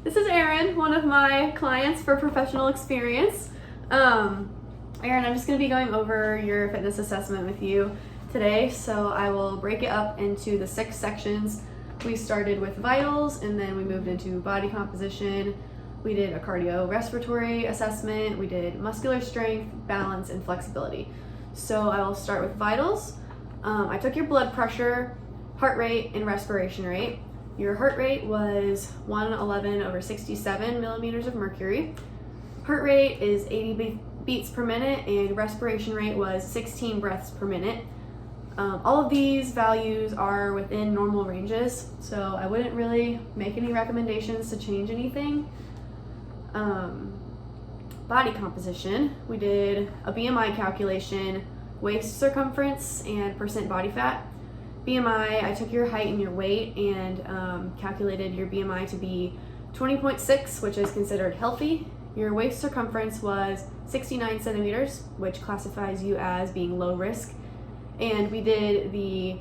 This is Erin, one of my clients for Professional Experience. Erin, I'm just going to be going over your fitness assessment with you today. So I will break it up into the 6 sections. We started with vitals and then we moved into body composition. We did a cardiorespiratory assessment. We did muscular strength, balance, and flexibility. So I will start with vitals. I took your blood pressure, heart rate, and respiration rate. Your heart rate was 111/67 millimeters of mercury. Heart rate is 80 beats per minute, and respiration rate was 16 breaths per minute. All of these values are within normal ranges, so I wouldn't really make any recommendations to change anything. Body composition, we did a BMI calculation, waist circumference, and percent body fat. BMI, I took your height and your weight and calculated your BMI to be 20.6, which is considered healthy. Your waist circumference was 69 centimeters, which classifies you as being low risk. And we did the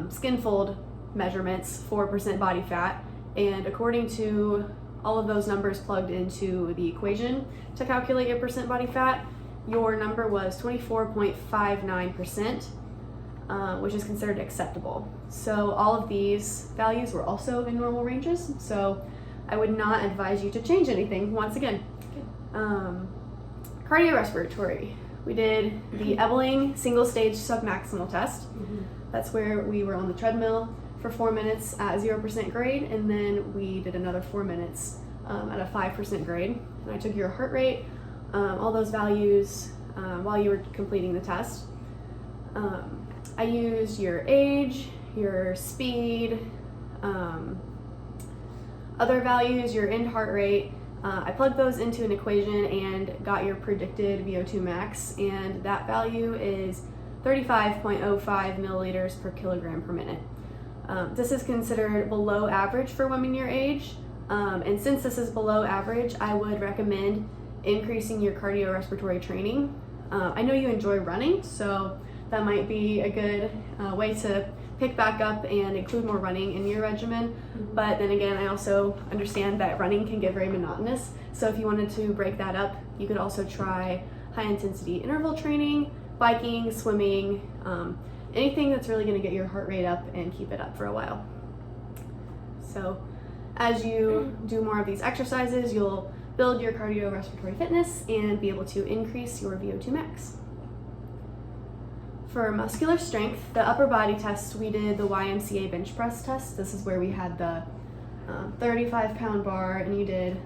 skin fold measurements for percent body fat. And according to all of those numbers plugged into the equation to calculate your percent body fat, your number was 24.59%, which is considered acceptable. So all of these values were also in normal ranges, so I would not advise you to change anything once again. Cardiorespiratory. We did the Ebeling single stage submaximal test. That's where we were on the treadmill for 4 minutes at 0% grade, and then we did another 4 minutes at a 5% grade. And I took your heart rate, all those values while you were completing the test. I used your age, your speed, other values, your end heart rate. I plugged those into an equation and got your predicted VO2 max, and that value is 35.05 milliliters per kilogram per minute. This is considered below average for women your age, and since this is below average, I would recommend increasing your cardiorespiratory training. I know you enjoy running, so that might be a good way to pick back up and include more running in your regimen. But then again, I also understand that running can get very monotonous. So if you wanted to break that up, you could also try high intensity interval training, biking, swimming, anything that's really gonna get your heart rate up and keep it up for a while. So as you do more of these exercises, you'll build your cardiorespiratory fitness and be able to increase your VO2 max. For muscular strength, the upper body test, we did the YMCA bench press test. This is where we had the 35-pound bar, and you did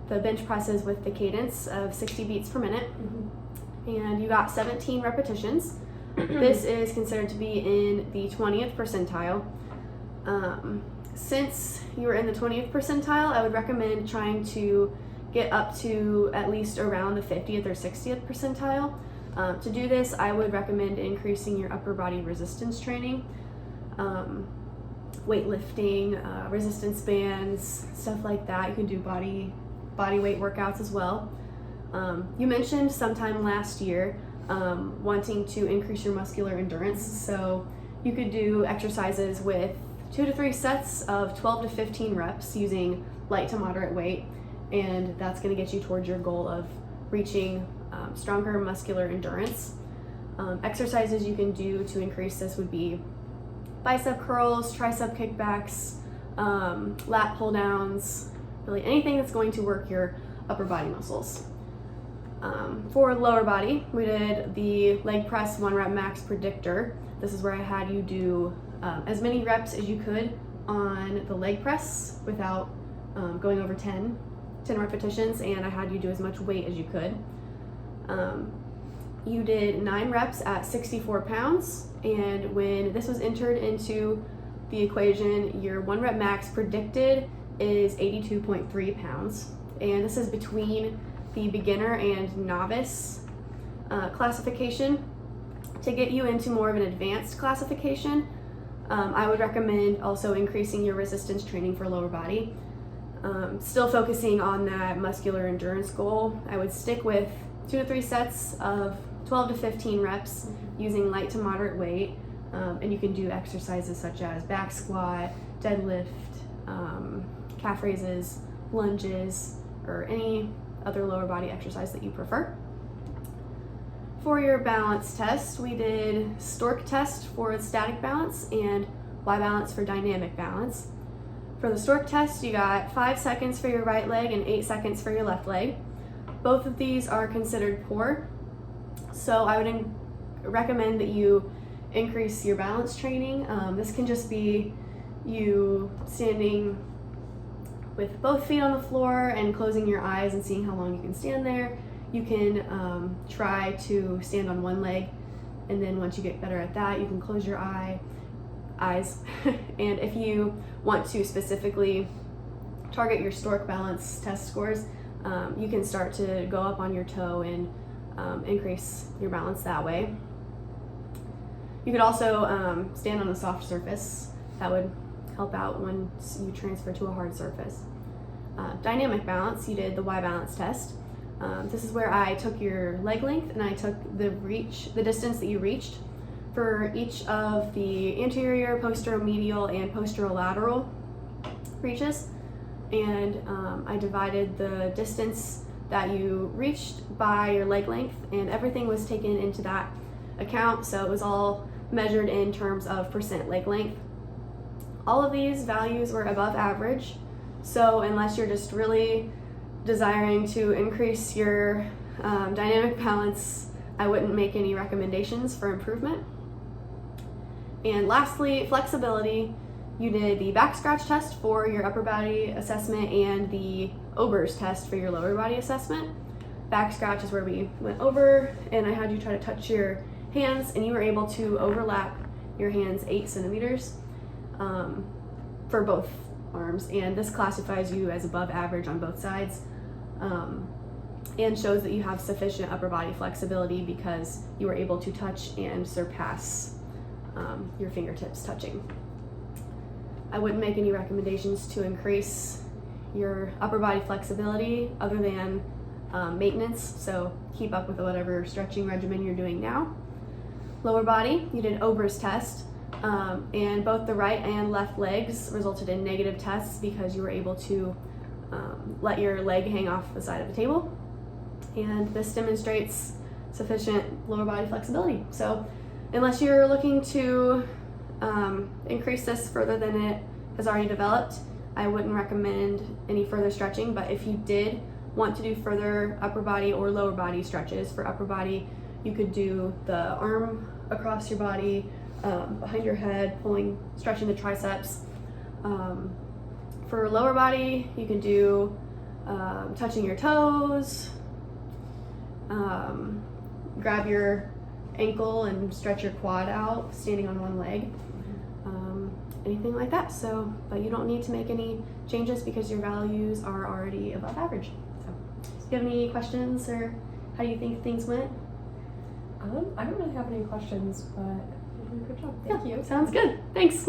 the bench presses with the cadence of 60 beats per minute. And you got 17 repetitions. This is considered to be in the 20th percentile. Since you were in the 20th percentile, I would recommend trying to get up to at least around the 50th or 60th percentile. To do this, I would recommend increasing your upper body resistance training, weightlifting, resistance bands, stuff like that. You can do body weight workouts as well. You mentioned sometime last year wanting to increase your muscular endurance, so you could do exercises with 2 to 3 sets of 12 to 15 reps using light to moderate weight, and that's going to get you towards your goal of reaching stronger muscular endurance. Exercises you can do to increase this would be bicep curls, tricep kickbacks, lat pull downs, really anything that's going to work your upper body muscles. For lower body, we did the leg press 1 rep max predictor. This is where I had you do as many reps as you could on the leg press without going over 10 repetitions, and I had you do as much weight as you could. You did 9 reps at 64 pounds, and when this was entered into the equation, your 1 rep max predicted is 82.3 pounds, and this is between the beginner and novice classification. To get you into more of an advanced classification, I would recommend also increasing your resistance training for lower body. Still focusing on that muscular endurance goal, I would stick with 2 to 3 sets of 12 to 15 reps using light to moderate weight, and you can do exercises such as back squat, deadlift, calf raises, lunges, or any other lower body exercise that you prefer. For your balance test, we did stork test for static balance and Y balance for dynamic balance. For the stork test, you got 5 seconds for your right leg and 8 seconds for your left leg. Both of these are considered poor, so I would recommend that you increase your balance training. This can just be you standing with both feet on the floor and closing your eyes and seeing how long you can stand there. You can try to stand on one leg, and then once you get better at that, you can close your eyes. And if you want to specifically target your stork balance test scores, you can start to go up on your toe and increase your balance that way. You could also stand on a soft surface. That would help out once you transfer to a hard surface. Dynamic balance, you did the Y balance test. This is where I took your leg length and I took the distance that you reached for each of the anterior, posteromedial, and posterolateral reaches. And I divided the distance that you reached by your leg length, and everything was taken into that account, so it was all measured in terms of percent leg length. All of these values were above average, so unless you're just really desiring to increase your dynamic balance, I wouldn't make any recommendations for improvement. And lastly, flexibility. You did the back scratch test for your upper body assessment and the Ober's test for your lower body assessment. Back scratch is where we went over and I had you try to touch your hands, and you were able to overlap your hands 8 centimeters for both arms, and this classifies you as above average on both sides, and shows that you have sufficient upper body flexibility because you were able to touch and surpass your fingertips touching. I wouldn't make any recommendations to increase your upper body flexibility other than maintenance, so keep up with whatever stretching regimen you're doing now. Lower body, you did Ober's test, and both the right and left legs resulted in negative tests because you were able to let your leg hang off the side of the table, and this demonstrates sufficient lower body flexibility. So unless you're looking to increase this further than it has already developed, I wouldn't recommend any further stretching. But if you did want to do further upper body or lower body stretches, for upper body you could do the arm across your body, behind your head, stretching the triceps. For lower body you can do touching your toes, grab your ankle and stretch your quad out standing on one leg, anything like that. So, but you don't need to make any changes because your values are already above average. So, do you have any questions, or how do you think things went? I don't really have any questions, but you did a good job. Thank you. Sounds good. Thanks.